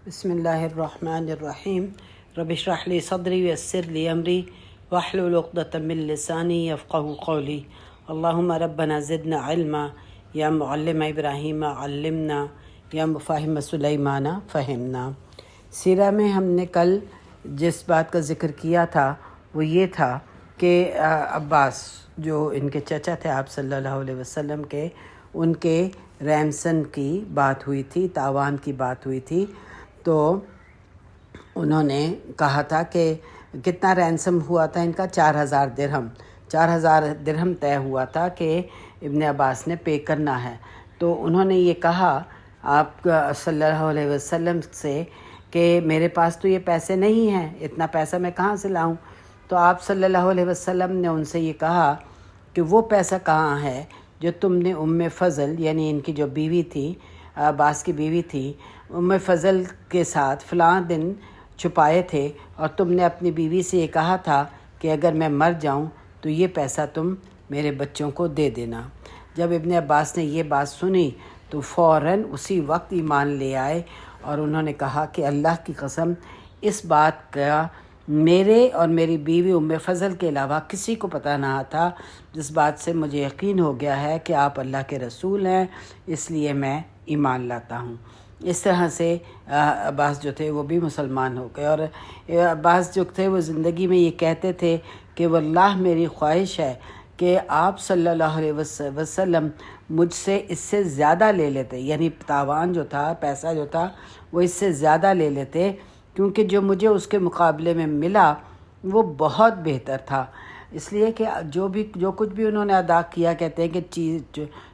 بسم اللہ الرحمن الرحیم رب اشرح لی صدری ویسر لی امری واحلل عقدۃ من لسانی یفقهوا قولی اللہم ربنا زدنا علما یا معلم ابراہیم علمنا یا مفاہم سلیمان فہمنا۔ سیرہ میں ہم نے کل جس بات کا ذکر کیا تھا وہ یہ تھا کہ عباس جو ان کے چچا تھے آپ صلی اللہ علیہ وسلم کے، ان کے رینسم کی بات ہوئی تھی، تاوان کی بات ہوئی تھی۔ تو انہوں نے کہا تھا کہ کتنا رینسم ہوا تھا ان کا، 4000 درہم 4000 درہم طے ہوا تھا کہ ابن عباس نے پے کرنا ہے۔ تو انہوں نے یہ کہا آپ صلی اللہ علیہ وسلم سے کہ میرے پاس تو یہ پیسے نہیں ہیں، اتنا پیسہ میں کہاں سے لاؤں؟ تو آپ صلی اللہ علیہ وسلم نے ان سے یہ کہا کہ وہ پیسہ کہاں ہے جو تم نے فضل یعنی ان کی جو بیوی تھی، عباس کی بیوی تھی، فضل کے ساتھ فلاں دن چھپائے تھے، اور تم نے اپنی بیوی سے یہ کہا تھا کہ اگر میں مر جاؤں تو یہ پیسہ تم میرے بچوں کو دے دینا۔ جب ابن عباس نے یہ بات سنی تو فوراً اسی وقت ایمان لے آئے، اور انہوں نے کہا کہ اللہ کی قسم اس بات کا میرے اور میری بیوی فضل کے علاوہ کسی کو پتہ نہ تھا، جس بات سے مجھے یقین ہو گیا ہے کہ آپ اللہ کے رسول ہیں، اس لیے میں ایمان لاتا ہوں۔ اس طرح سے عباس جو تھے وہ بھی مسلمان ہو گئے، اور عباس جو تھے وہ زندگی میں یہ کہتے تھے کہ واللہ میری خواہش ہے کہ آپ صلی اللہ علیہ وسلم مجھ سے اس سے زیادہ لے لیتے، یعنی تاوان جو تھا، پیسہ جو تھا وہ اس سے زیادہ لے لیتے، کیونکہ جو مجھے اس کے مقابلے میں ملا وہ بہت بہتر تھا۔ اس لیے کہ جو کچھ بھی انہوں نے ادا کیا، کہتے ہیں کہ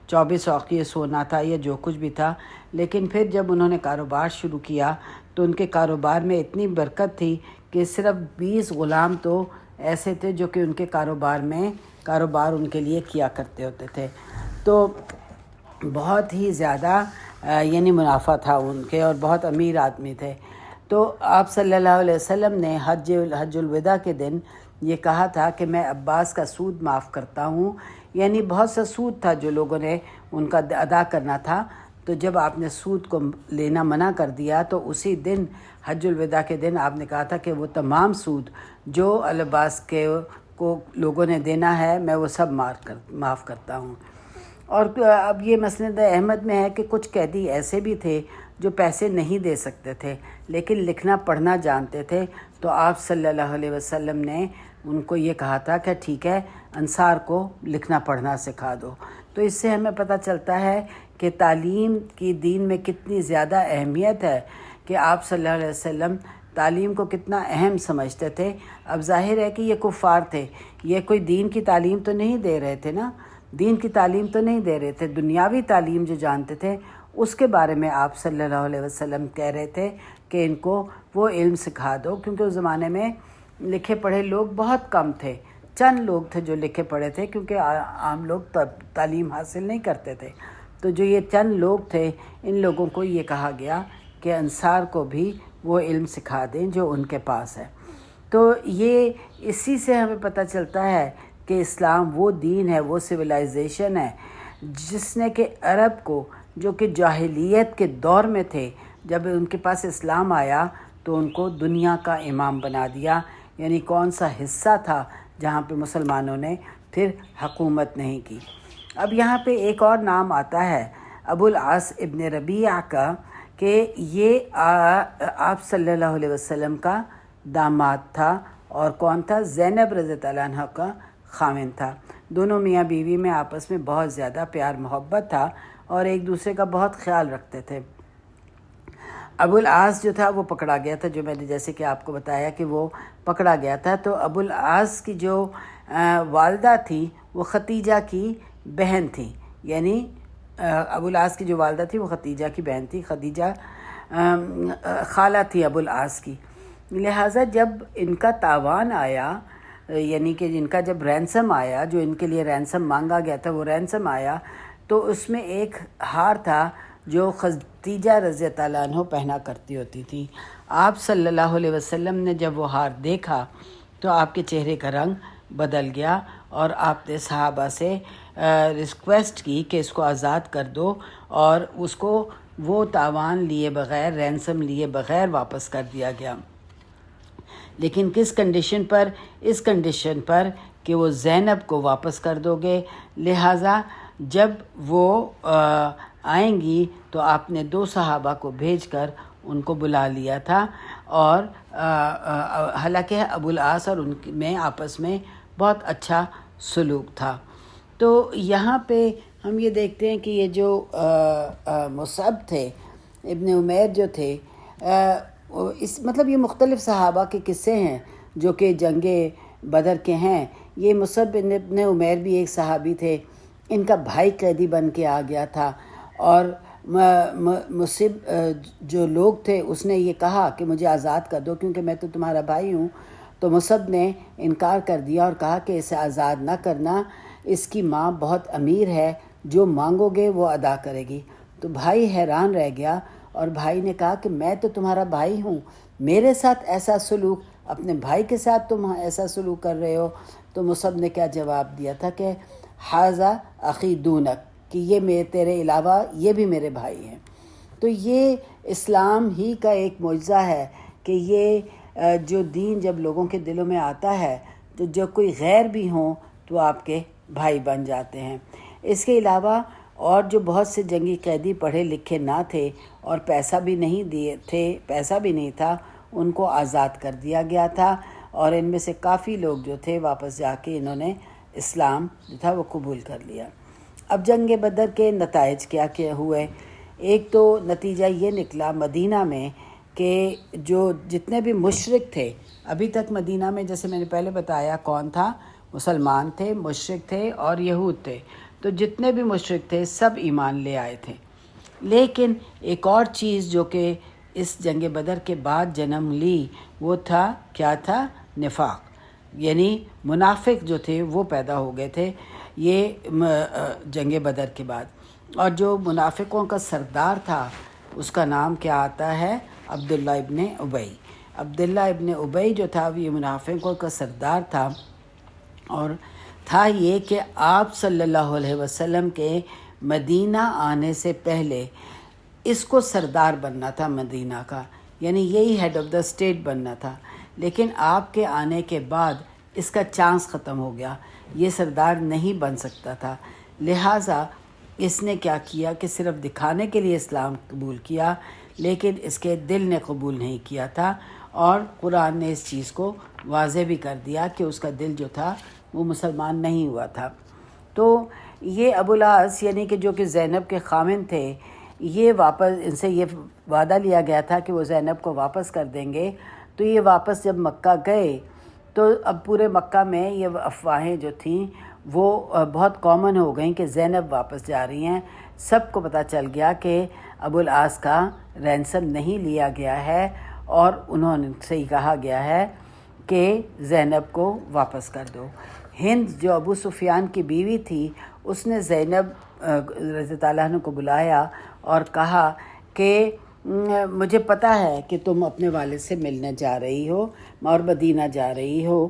24 اوقیہ سونا تھا یا جو کچھ بھی تھا، لیکن پھر جب انہوں نے کاروبار شروع کیا تو ان کے کاروبار میں اتنی برکت تھی کہ صرف 20 غلام تو ایسے تھے جو کہ ان کے کاروبار ان کے لیے کیا کرتے ہوتے تھے۔ تو بہت ہی زیادہ یعنی منافع تھا ان کے، اور بہت امیر آدمی تھے۔ تو آپ صلی اللہ علیہ وسلم نے حج الوداع کے دن یہ کہا تھا کہ میں عباس کا سود معاف کرتا ہوں، یعنی بہت سا سود تھا جو لوگوں نے ان کا ادا کرنا تھا۔ تو جب آپ نے سود کو لینا منع کر دیا تو اسی دن حج الوداع کے دن آپ نے کہا تھا کہ وہ تمام سود جو عباس کو لوگوں نے دینا ہے میں وہ سب معاف کرتا ہوں۔ اور اب یہ مسند احمد میں ہے کہ کچھ قیدی ایسے بھی تھے جو پیسے نہیں دے سکتے تھے لیکن لکھنا پڑھنا جانتے تھے، تو آپ صلی اللہ علیہ وسلم نے ان کو یہ کہا تھا کہ ٹھیک ہے، انصار کو لکھنا پڑھنا سکھا دو۔ تو اس سے ہمیں پتہ چلتا ہے کہ تعلیم کی دین میں کتنی زیادہ اہمیت ہے، کہ آپ صلی اللہ علیہ وسلم تعلیم کو کتنا اہم سمجھتے تھے۔ اب ظاہر ہے کہ یہ کفار تھے، یہ کوئی دین کی تعلیم تو نہیں دے رہے تھے نا، دین کی تعلیم تو نہیں دے رہے تھے، دنیاوی تعلیم جو جانتے تھے اس کے بارے میں آپ صلی اللہ علیہ وسلم کہہ رہے تھے کہ ان کو وہ علم سکھا دو، کیونکہ اس زمانے میں لکھے پڑھے لوگ بہت کم تھے، چند لوگ تھے جو لکھے پڑھے تھے، کیونکہ عام لوگ تعلیم حاصل نہیں کرتے تھے۔ تو جو یہ چند لوگ تھے ان لوگوں کو یہ کہا گیا کہ انصار کو بھی وہ علم سکھا دیں جو ان کے پاس ہے۔ تو یہ اسی سے ہمیں پتہ چلتا ہے کہ اسلام وہ دین ہے، وہ سویلائزیشن ہے جس نے کہ عرب کو جو کہ جاہلیت کے دور میں تھے، جب ان کے پاس اسلام آیا تو ان کو دنیا کا امام بنا دیا، یعنی کون سا حصہ تھا جہاں پہ مسلمانوں نے پھر حکومت نہیں کی۔ اب یہاں پہ ایک اور نام آتا ہے ابو العاص ابن ربیعہ کا، کہ یہ آپ صلی اللہ علیہ وسلم کا داماد تھا، اور کون تھا؟ زینب رضی اللہ عنہ کا خاوند تھا۔ دونوں میاں بیوی میں آپس میں بہت زیادہ پیار محبت تھا اور ایک دوسرے کا بہت خیال رکھتے تھے۔ ابو العاص جو تھا وہ پکڑا گیا تھا، جو میں نے جیسے کہ آپ کو بتایا کہ وہ پکڑا گیا تھا۔ تو ابو العاص کی جو والدہ تھی وہ ختیجہ کی بہن تھی، یعنی ابو العاص کی جو والدہ تھی وہ ختیجہ کی بہن تھی، خدیجہ خالہ تھی ابو العاص کی۔ لہٰذا جب ان کا تاوان آیا، یعنی کہ جن کا جب رینسم آیا، جو ان کے لیے رینسم مانگا گیا تھا وہ رینسم آیا، تو اس میں ایک ہار تھا جو خدیجہ رضی اللہ عنہ پہنا کرتی ہوتی تھی۔ آپ صلی اللہ علیہ وسلم نے جب وہ ہار دیکھا تو آپ کے چہرے کا رنگ بدل گیا، اور آپ نے صحابہ سے ریکویسٹ کی کہ اس کو آزاد کر دو اور اس کو وہ تاوان لیے بغیر، رینسم لیے بغیر واپس کر دیا گیا۔ لیکن کس کنڈیشن پر؟ اس کنڈیشن پر کہ وہ زینب کو واپس کر دو گے، لہٰذا جب وہ آئیں گی تو آپ نے 2 صحابہ کو بھیج کر ان کو بلا لیا تھا، اور حالانکہ ابو العاص اور ان میں آپس میں بہت اچھا سلوک تھا۔ تو یہاں پہ ہم یہ دیکھتے ہیں کہ یہ جو مصعب تھے، ابن عمیر جو تھے، اس مطلب یہ مختلف صحابہ کے قصے ہیں جو کہ جنگ بدر کے ہیں۔ یہ مصعب ابن عمیر بھی ایک صحابی تھے، ان کا بھائی قیدی بن کے آ گیا تھا، اور مصعب جو لوگ تھے اس نے یہ کہا کہ مجھے آزاد کر دو کیونکہ میں تو تمہارا بھائی ہوں۔ تو مصعب نے انکار کر دیا اور کہا کہ اسے آزاد نہ کرنا، اس کی ماں بہت امیر ہے، جو مانگو گے وہ ادا کرے گی۔ تو بھائی حیران رہ گیا، اور بھائی نے کہا کہ میں تو تمہارا بھائی ہوں، میرے ساتھ ایسا سلوک، اپنے بھائی کے ساتھ تم ایسا سلوک کر رہے ہو۔ تو مصعب نے کیا جواب دیا تھا کہ ھذا اخی دونک، کہ یہ تیرے علاوہ یہ بھی میرے بھائی ہیں۔ تو یہ اسلام ہی کا ایک معجزہ ہے کہ یہ جو دین جب لوگوں کے دلوں میں آتا ہے تو جو کوئی غیر بھی ہوں تو آپ کے بھائی بن جاتے ہیں۔ اس کے علاوہ اور جو بہت سے جنگی قیدی پڑھے لکھے نہ تھے اور پیسہ بھی نہیں تھا، ان کو آزاد کر دیا گیا تھا، اور ان میں سے کافی لوگ جو تھے واپس جا کے انہوں نے اسلام جو تھا وہ قبول کر لیا۔ اب جنگ بدر کے نتائج کیا ہوئے؟ ایک تو نتیجہ یہ نکلا مدینہ میں کہ جو جتنے بھی مشرک تھے، ابھی تک مدینہ میں جیسے میں نے پہلے بتایا کون تھا، مسلمان تھے، مشرک تھے اور یہود تھے، تو جتنے بھی مشرک تھے سب ایمان لے آئے تھے۔ لیکن ایک اور چیز جو کہ اس جنگ بدر کے بعد جنم لی، وہ تھا کیا تھا؟ نفاق، یعنی منافق جو تھے وہ پیدا ہو گئے تھے یہ جنگ بدر کے بعد۔ اور جو منافقوں کا سردار تھا اس کا نام کیا آتا ہے؟ عبداللہ ابن ابی۔ عبداللہ ابن ابی جو تھا یہ منافقوں کا سردار تھا، اور تھا یہ کہ آپ صلی اللہ علیہ وسلم کے مدینہ آنے سے پہلے اس کو سردار بننا تھا مدینہ کا، یعنی یہی ہیڈ آف دا اسٹیٹ بننا تھا۔ لیکن آپ کے آنے کے بعد اس کا چانس ختم ہو گیا، یہ سردار نہیں بن سکتا تھا، لہٰذا اس نے کیا کیا کہ صرف دکھانے کے لیے اسلام قبول کیا، لیکن اس کے دل نے قبول نہیں کیا تھا، اور قرآن نے اس چیز کو واضح بھی کر دیا کہ اس کا دل جو تھا وہ مسلمان نہیں ہوا تھا۔ تو یہ ابو العاص یعنی کہ جو کہ زینب کے خامن تھے، یہ واپس ان سے یہ وعدہ لیا گیا تھا کہ وہ زینب کو واپس کر دیں گے۔ تو یہ واپس جب مکہ گئے تو اب پورے مکہ میں یہ افواہیں جو تھیں وہ بہت کامن ہو گئیں کہ زینب واپس جا رہی ہیں۔ سب کو پتہ چل گیا کہ ابو العاص کا رینسم نہیں لیا گیا ہے، اور انہوں نے سے کہا گیا ہے کہ زینب کو واپس کر دو۔ ہند جو ابو سفیان کی بیوی تھی، اس نے زینب رضی اللہ عنہ کو بلایا اور کہا کہ مجھے پتہ ہے کہ تم اپنے والد سے ملنے جا رہی ہو اور مدینہ جا رہی ہو،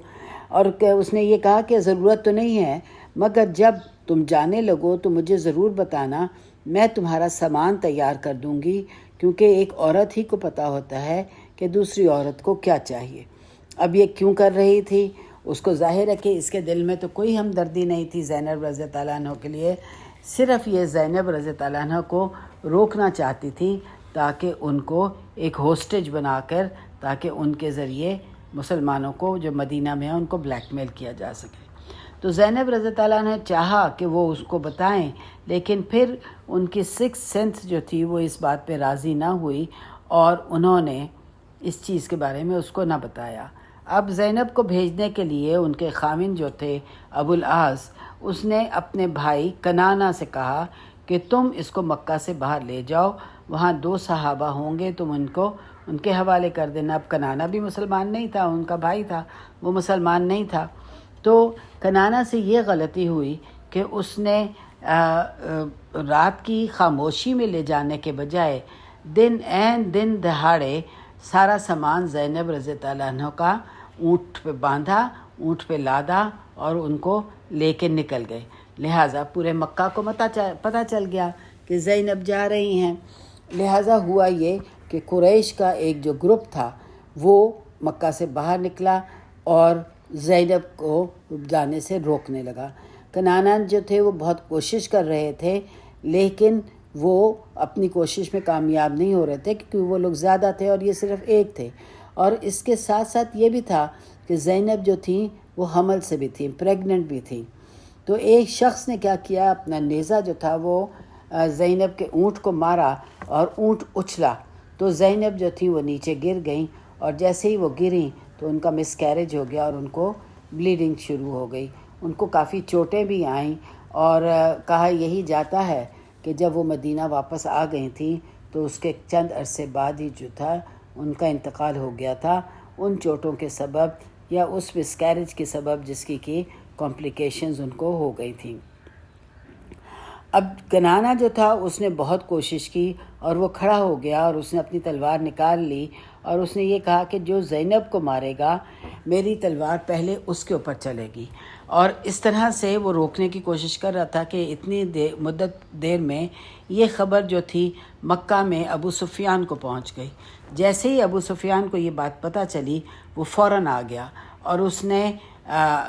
اور اس نے یہ کہا کہ ضرورت تو نہیں ہے، مگر جب تم جانے لگو تو مجھے ضرور بتانا، میں تمہارا سامان تیار کر دوں گی، کیونکہ ایک عورت ہی کو پتہ ہوتا ہے کہ دوسری عورت کو کیا چاہیے۔ اب یہ کیوں کر رہی تھی؟ اس کو ظاہر ہے کہ اس کے دل میں تو کوئی ہمدردی نہیں تھی زینب رضی اللہ عنہ کے لیے، صرف یہ زینب رضی اللہ عنہ کو روکنا چاہتی تھی تاکہ ان کو ایک ہوسٹیج بنا کر، تاکہ ان کے ذریعے مسلمانوں کو جو مدینہ میں ہیں ان کو بلیک میل کیا جا سکے۔ تو زینب رضی اللہ عنہ چاہا کہ وہ اس کو بتائیں، لیکن پھر ان کی سکس سینس جو تھی وہ اس بات پہ راضی نہ ہوئی، اور انہوں نے اس چیز کے بارے میں اس کو نہ بتایا۔ اب زینب کو بھیجنے کے لیے ان کے خامن جو تھے ابو العاص، اس نے اپنے بھائی کنانہ سے کہا کہ تم اس کو مکہ سے باہر لے جاؤ، وہاں 2 صحابہ ہوں گے، تم ان کے حوالے کر دینا۔ اب کنانہ بھی مسلمان نہیں تھا، ان کا بھائی تھا، وہ مسلمان نہیں تھا۔ تو کنانہ سے یہ غلطی ہوئی کہ اس نے رات کی خاموشی میں لے جانے کے بجائے دن دہاڑے سارا سامان زینب رضی اللہ عنہ کا اونٹ پہ باندھا، اونٹ پہ لادا اور ان کو لے کے نکل گئے۔ لہٰذا پورے مکہ کو پتہ چل گیا کہ زینب جا رہی ہیں۔ لہٰذا ہوا یہ کہ قریش کا ایک جو گروپ تھا وہ مکہ سے باہر نکلا اور زینب کو جانے سے روکنے لگا۔ کنعانیان جو تھے وہ بہت کوشش کر رہے تھے، لیکن وہ اپنی کوشش میں کامیاب نہیں ہو رہے تھے کیونکہ وہ لوگ زیادہ تھے اور یہ صرف ایک تھے۔ اور اس کے ساتھ ساتھ یہ بھی تھا کہ زینب جو تھیں وہ حمل سے بھی تھیں، پریگننٹ بھی تھیں۔ تو ایک شخص نے کیا کیا، اپنا نیزہ جو تھا وہ زینب کے اونٹ کو مارا اور اونٹ اچھلا، تو زینب جو تھیں وہ نیچے گر گئیں، اور جیسے ہی وہ گریں تو ان کا مس کیریج ہو گیا اور ان کو بلیڈنگ شروع ہو گئی۔ ان کو کافی چوٹیں بھی آئیں، اور کہا یہی جاتا ہے کہ جب وہ مدینہ واپس آ گئی تھیں تو اس کے چند عرصے بعد ہی جو تھا ان کا انتقال ہو گیا تھا، ان چوٹوں کے سبب یا اس مس کیریج کے سبب جس کی کمپلیکیشنز ان کو ہو گئی تھیں۔ اب کنعانہ جو تھا اس نے بہت کوشش کی اور وہ کھڑا ہو گیا اور اس نے اپنی تلوار نکال لی اور اس نے یہ کہا کہ جو زینب کو مارے گا میری تلوار پہلے اس کے اوپر چلے گی، اور اس طرح سے وہ روکنے کی کوشش کر رہا تھا کہ اتنی دیر میں یہ خبر جو تھی مکہ میں ابو سفیان کو پہنچ گئی۔ جیسے ہی ابو سفیان کو یہ بات پتہ چلی وہ فوراً آ گیا اور اس نے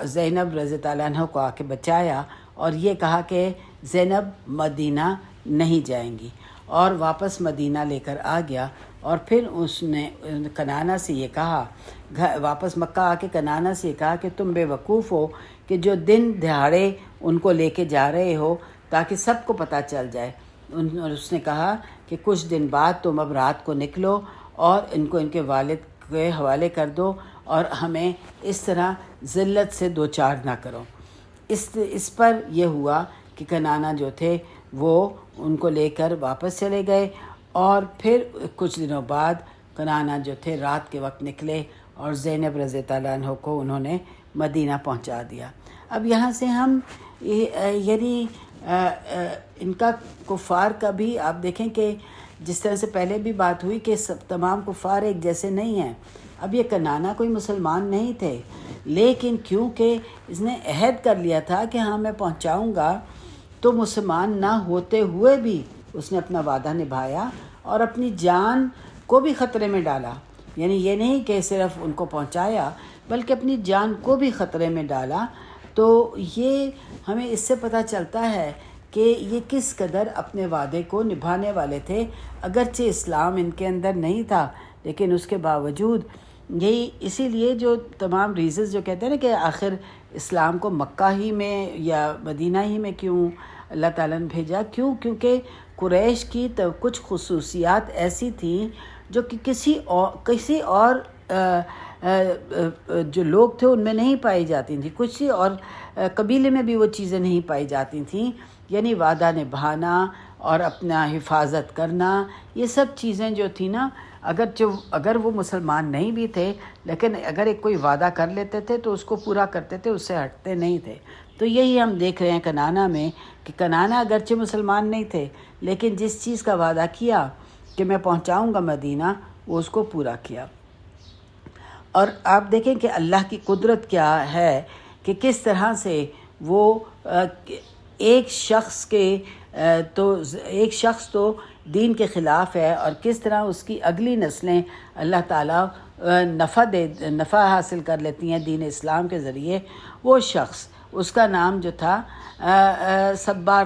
زینب رضی اللہ عنہ کو آ کے بچایا اور یہ کہا کہ زینب مدینہ نہیں جائیں گی، اور واپس مدینہ لے کر آ گیا۔ اور پھر اس نے کنعانہ سے یہ کہا، واپس مکہ آ کے کنعانہ سے یہ کہا کہ تم بے وقوف ہو کہ جو دن دہاڑے ان کو لے کے جا رہے ہو تاکہ سب کو پتہ چل جائے۔ اور اس نے کہا کہ کچھ دن بعد تم اب رات کو نکلو اور ان کو ان کے والد کے حوالے کر دو اور ہمیں اس طرح ذلت سے دوچار نہ کرو۔ اس پر یہ ہوا کہ کنعانہ جو تھے وہ ان کو لے کر واپس چلے گئے، اور پھر کچھ دنوں بعد کنعانہ جو تھے رات کے وقت نکلے اور زینب رضی اللہ عنہ کو انہوں نے مدینہ پہنچا دیا۔ اب یہاں سے ہم یعنی ان کا کفار کا بھی آپ دیکھیں کہ جس طرح سے پہلے بھی بات ہوئی کہ تمام کفار ایک جیسے نہیں ہیں۔ اب یہ کنعانہ کوئی مسلمان نہیں تھے، لیکن کیونکہ اس نے عہد کر لیا تھا کہ ہاں میں پہنچاؤں گا، تو مسلمان نہ ہوتے ہوئے بھی اس نے اپنا وعدہ نبھایا اور اپنی جان کو بھی خطرے میں ڈالا۔ یعنی یہ نہیں کہ صرف ان کو پہنچایا بلکہ اپنی جان کو بھی خطرے میں ڈالا۔ تو یہ ہمیں اس سے پتہ چلتا ہے کہ یہ کس قدر اپنے وعدے کو نبھانے والے تھے، اگرچہ اسلام ان کے اندر نہیں تھا لیکن اس کے باوجود یہی اسی لیے جو تمام ریزنز جو کہتے ہیں نا کہ آخر اسلام کو مکہ ہی میں یا مدینہ ہی میں کیوں اللہ تعالیٰ نے بھیجا، کیونکہ قریش کی تو کچھ خصوصیات ایسی تھیں جو کہ کسی اور جو لوگ تھے ان میں نہیں پائی جاتی تھیں، کسی اور قبیلے میں بھی وہ چیزیں نہیں پائی جاتی تھیں، یعنی وعدہ نبھانا اور اپنا حفاظت کرنا، یہ سب چیزیں جو تھیں نا، اگر وہ مسلمان نہیں بھی تھے لیکن اگر ایک کوئی وعدہ کر لیتے تھے تو اس کو پورا کرتے تھے، اس سے ہٹتے نہیں تھے۔ تو یہی ہم دیکھ رہے ہیں کنعانہ میں کہ کنعانہ اگرچہ مسلمان نہیں تھے لیکن جس چیز کا وعدہ کیا کہ میں پہنچاؤں گا مدینہ، وہ اس کو پورا کیا۔ اور آپ دیکھیں کہ اللہ کی قدرت کیا ہے کہ کس طرح سے وہ ایک شخص تو دین کے خلاف ہے، اور کس طرح اس کی اگلی نسلیں اللہ تعالیٰ نفع حاصل کر لیتی ہیں دین اسلام کے ذریعے۔ وہ شخص، اس کا نام جو تھا حبار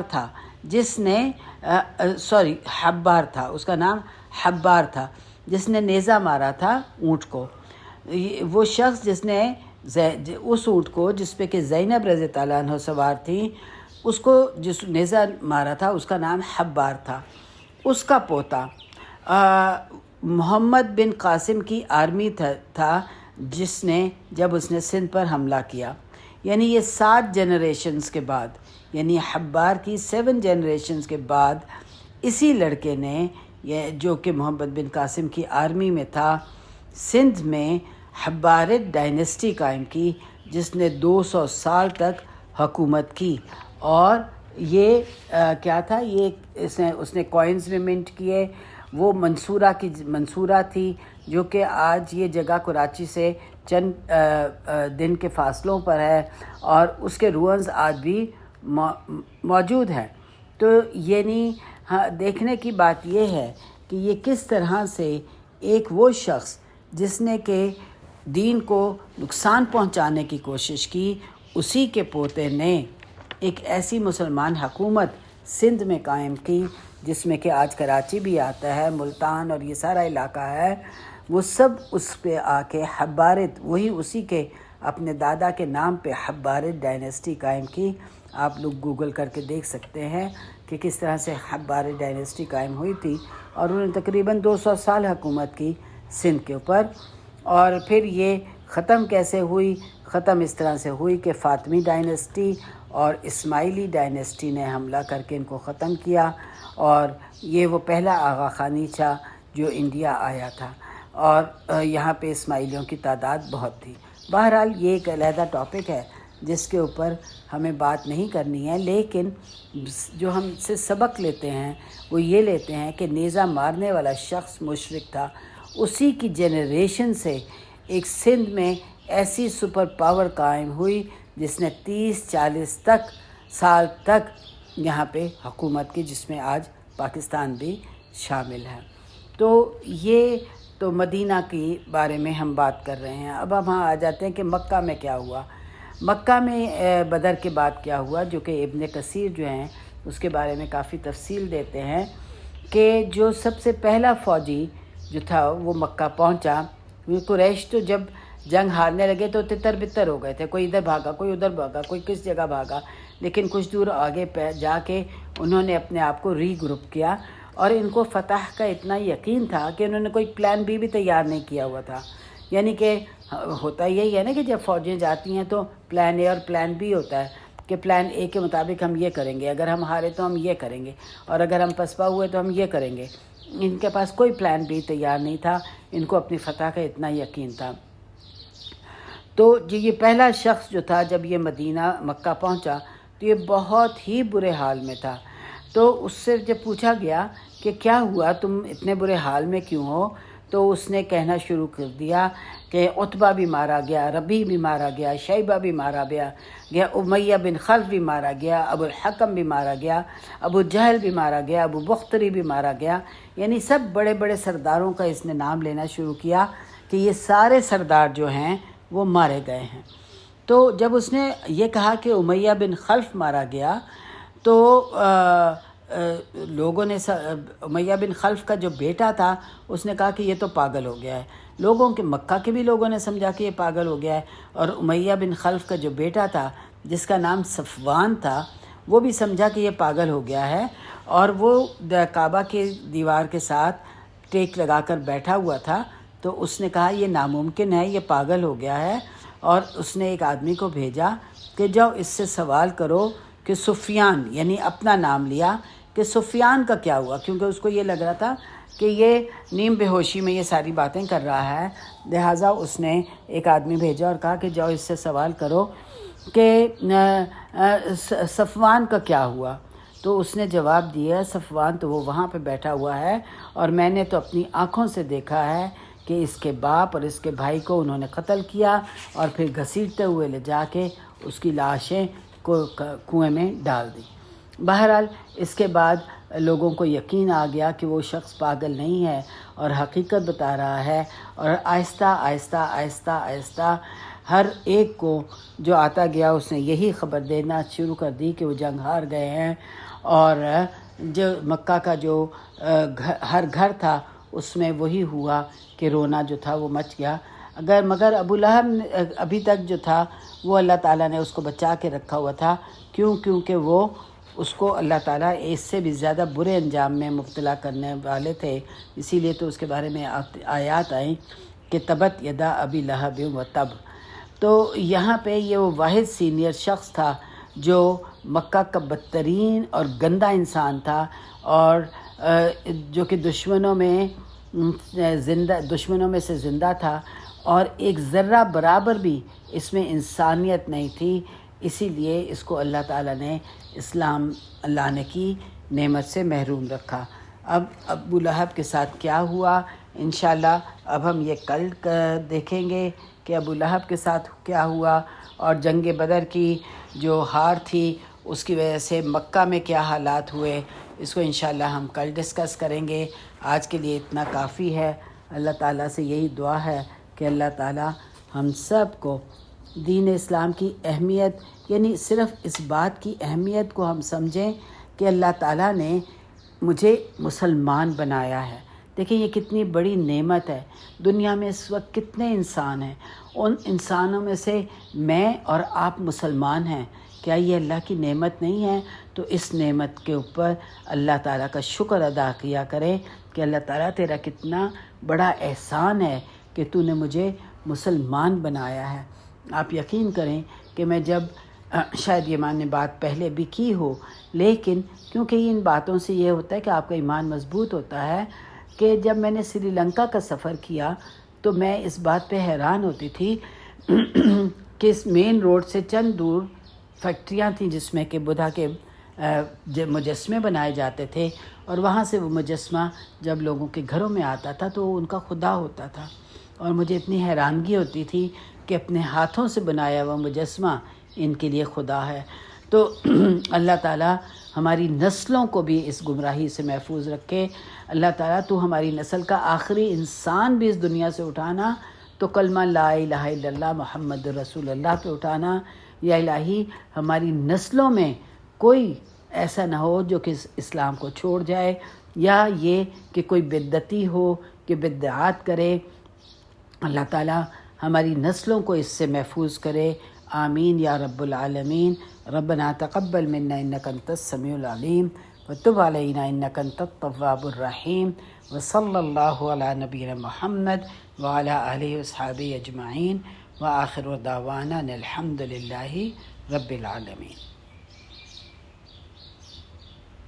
تھا، اس کا نام حبار تھا، جس نے نیزہ مارا تھا اونٹ کو۔ وہ شخص جس نے اس اونٹ کو جس پہ کہ زینب رضی اللہ عنہ سوار تھی، اس کو جس نیزہ مارا تھا اس کا نام حبار تھا۔ اس کا پوتا محمد بن قاسم کی آرمی تھا جب اس نے سندھ پر حملہ کیا۔ یعنی یہ 7 جنریشنز کے بعد، یعنی حبار کی 7 جنریشنز کے بعد اسی لڑکے نے جو کہ محمد بن قاسم کی آرمی میں تھا، سندھ میں حبارد ڈائنیسٹی قائم کی، جس نے 200 سال تک حکومت کی۔ اور یہ کیا تھا، یہ اس نے کوائنز میں منٹ کیے۔ وہ منصورہ تھی جو کہ آج یہ جگہ کراچی سے چند دن کے فاصلوں پر ہے، اور اس کے روئنز آج بھی موجود ہیں۔ تو یعنی دیکھنے کی بات یہ ہے کہ یہ کس طرح سے ایک وہ شخص جس نے کہ دین کو نقصان پہنچانے کی کوشش کی، اسی کے پوتے نے ایک ایسی مسلمان حکومت سندھ میں قائم کی جس میں کہ آج کراچی بھی آتا ہے، ملتان اور یہ سارا علاقہ ہے، وہ سب اس پہ آ کے حبارد، وہی اسی کے اپنے دادا کے نام پہ حبارد ڈائنیسٹی قائم کی۔ آپ لوگ گوگل کر کے دیکھ سکتے ہیں کہ کس طرح سے حبارد ڈائنیسٹی قائم ہوئی تھی، اور انہوں نے تقریباً 200 سال حکومت کی سندھ کے اوپر۔ اور پھر یہ ختم کیسے ہوئی؟ ختم اس طرح سے ہوئی کہ فاطمی ڈائنیسٹی اور اسماعیلی ڈائنیسٹی نے حملہ کر کے ان کو ختم کیا، اور یہ وہ پہلا آغا خانی تھا جو انڈیا آیا تھا، اور یہاں پہ اسماعیلیوں کی تعداد بہت تھی۔ بہرحال یہ ایک علیحدہ ٹاپک ہے جس کے اوپر ہمیں بات نہیں کرنی ہے، لیکن جو ہم سے سبق لیتے ہیں وہ یہ لیتے ہیں کہ نیزہ مارنے والا شخص مشرک تھا، اسی کی جنریشن سے ایک سندھ میں ایسی سپر پاور قائم ہوئی جس نے 30-40 سال تک یہاں پہ حکومت کی، جس میں آج پاکستان بھی شامل ہے۔ تو یہ تو مدینہ کی بارے میں ہم بات کر رہے ہیں۔ اب ہم آ جاتے ہیں کہ مکہ میں کیا ہوا۔ مکہ میں بدر کے بعد کیا ہوا، جو کہ ابن کثیر جو ہیں اس کے بارے میں کافی تفصیل دیتے ہیں کہ جو سب سے پہلا فوجی جو تھا وہ مکہ پہنچا۔ قریش تو جب جنگ ہارنے لگے تو تتر بتر ہو گئے تھے، کوئی ادھر بھاگا، کوئی ادھر بھاگا، کوئی کس جگہ بھاگا، لیکن کچھ دور آگے جا کے انہوں نے اپنے آپ کو ری گروپ کیا، اور ان کو فتح کا اتنا یقین تھا کہ انہوں نے کوئی پلان بی بھی تیار نہیں کیا ہوا تھا۔ یعنی کہ ہوتا یہی ہے نا کہ جب فوجیں جاتی ہیں تو پلان اے اور پلان بی ہوتا ہے کہ پلان اے کے مطابق ہم یہ کریں گے، اگر ہم ہارے تو ہم یہ کریں گے، اور اگر ہم پسپا ہوئے تو ہم یہ کریں گے۔ ان کے پاس کوئی پلان بی تیار نہیں تھا، ان کو اپنی فتح کا اتنا یقین تھا۔ تو یہ پہلا شخص جو تھا جب یہ مکہ پہنچا تو یہ بہت ہی برے حال میں تھا۔ تو اس سے جب پوچھا گیا کہ کیا ہوا، تم اتنے برے حال میں کیوں ہو، تو اس نے کہنا شروع کر دیا کہ عتبہ بھی مارا گیا، ربیع بھی مارا گیا، شیبہ بھی مارا گیا، امیہ بن خلف بھی مارا گیا، ابو الحکم بھی مارا گیا، ابو جہل بھی مارا گیا، ابو بختری بھی مارا گیا۔ یعنی سب بڑے بڑے سرداروں کا اس نے نام لینا شروع کیا کہ یہ سارے سردار جو ہیں وہ مارے گئے ہیں۔ تو جب اس نے یہ کہا کہ امیہ بن خلف مارا گیا تو لوگوں نے امیہ بن خلف کا جو بیٹا تھا اس نے کہا کہ یہ تو پاگل ہو گیا ہے۔ لوگوں کے مکہ کے بھی لوگوں نے سمجھا کہ یہ پاگل ہو گیا ہے، اور امیہ بن خلف کا جو بیٹا تھا جس کا نام صفوان تھا وہ بھی سمجھا کہ یہ پاگل ہو گیا ہے، اور وہ کعبہ کے دیوار کے ساتھ ٹیک لگا کر بیٹھا ہوا تھا۔ تو اس نے کہا یہ ناممکن ہے، یہ پاگل ہو گیا ہے، اور اس نے ایک آدمی کو بھیجا کہ جاؤ اس سے سوال کرو کہ سفیان، یعنی اپنا نام لیا کہ سفیان کا کیا ہوا، کیونکہ اس کو یہ لگ رہا تھا کہ یہ نیم بے ہوشی میں یہ ساری باتیں کر رہا ہے۔ لہٰذا اس نے ایک آدمی بھیجا اور کہا کہ جاؤ اس سے سوال کرو کہ صفوان کا کیا ہوا۔ تو اس نے جواب دیا صفوان تو وہ وہاں پہ بیٹھا ہوا ہے، اور میں نے تو اپنی آنکھوں سے دیکھا ہے کہ اس کے باپ اور اس کے بھائی کو انہوں نے قتل کیا، اور پھر گھسیٹتے ہوئے لے جا کے اس کی لاشیں کو کنویں میں ڈال دی۔ بہرحال اس کے بعد لوگوں کو یقین آ گیا کہ وہ شخص پاگل نہیں ہے اور حقیقت بتا رہا ہے، اور آہستہ آہستہ آہستہ آہستہ ہر ایک کو جو آتا گیا اس نے یہی خبر دینا شروع کر دی کہ وہ جنگ ہار گئے ہیں، اور جو مکہ کا جو ہر گھر تھا اس میں وہی ہوا کہ رونا جو تھا وہ مچ گیا۔ مگر ابو لہب ابھی تک جو تھا وہ اللہ تعالیٰ نے اس کو بچا کے رکھا ہوا تھا، کیونکہ وہ اس کو اللہ تعالیٰ اس سے بھی زیادہ برے انجام میں مبتلا کرنے والے تھے، اسی لیے تو اس کے بارے میں آیات آئیں کہ تبت یدا ابی لہب و تب۔ تو یہاں پہ یہ وہ واحد سینئر شخص تھا جو مکہ کا بدترین اور گندا انسان تھا، اور جو کہ دشمنوں میں سے زندہ تھا، اور ایک ذرہ برابر بھی اس میں انسانیت نہیں تھی۔ اسی لیے اس کو اللہ تعالیٰ نے اسلام لانے کی نعمت سے محروم رکھا۔ اب ابو لہب کے ساتھ کیا ہوا انشاءاللہ اب ہم یہ کل دیکھیں گے کہ ابو لہب کے ساتھ کیا ہوا، اور جنگ بدر کی جو ہار تھی اس کی وجہ سے مکہ میں کیا حالات ہوئے، اس کو انشاءاللہ ہم کل ڈسکس کریں گے. آج کے لیے اتنا کافی ہے. اللہ تعالیٰ سے یہی دعا ہے کہ اللہ تعالیٰ ہم سب کو دین اسلام کی اہمیت، یعنی صرف اس بات کی اہمیت کو ہم سمجھیں کہ اللہ تعالیٰ نے مجھے مسلمان بنایا ہے. دیکھیں یہ کتنی بڑی نعمت ہے. دنیا میں اس وقت کتنے انسان ہیں، ان انسانوں میں سے میں اور آپ مسلمان ہیں. کیا یہ اللہ کی نعمت نہیں ہے؟ تو اس نعمت کے اوپر اللہ تعالیٰ کا شکر ادا کیا کریں کہ اللہ تعالیٰ تیرا کتنا بڑا احسان ہے کہ تو نے مجھے مسلمان بنایا ہے. آپ یقین کریں کہ میں جب شاید یہ میں نے بات پہلے بھی کی ہو، لیکن کیونکہ ان باتوں سے یہ ہوتا ہے کہ آپ کا ایمان مضبوط ہوتا ہے، کہ جب میں نے سری لنکا کا سفر کیا تو میں اس بات پہ حیران ہوتی تھی کہ اس مین روڈ سے چند دور فیکٹریاں تھیں جس میں کہ بدھا کے مجسمے بنائے جاتے تھے، اور وہاں سے وہ مجسمہ جب لوگوں کے گھروں میں آتا تھا تو وہ ان کا خدا ہوتا تھا. اور مجھے اتنی حیرانگی ہوتی تھی کہ اپنے ہاتھوں سے بنایا ہوا مجسمہ ان کے لیے خدا ہے. تو اللہ تعالیٰ ہماری نسلوں کو بھی اس گمراہی سے محفوظ رکھے. اللہ تعالیٰ تو ہماری نسل کا آخری انسان بھی اس دنیا سے اٹھانا، تو کلمہ لا الہ الا اللہ محمد رسول اللہ پہ اٹھانا. یا الہی ہماری نسلوں میں کوئی ایسا نہ ہو جو کہ اسلام کو چھوڑ جائے، یا یہ کہ کوئی بدعتی ہو کہ بدعات کرے. اللہ تعالیٰ ہماری نسلوں کو اس سے محفوظ کرے. آمین یا رب العالمین. ربنا تقبل منا انک انت السمیع العلیم وتب علینا انک انت التواب الرحیم. وصلی اللہ علی نبینا محمد وعلی آلہ وصحبہ اجمعین. وآخر دعوانا الحمد للہ رب العالمین.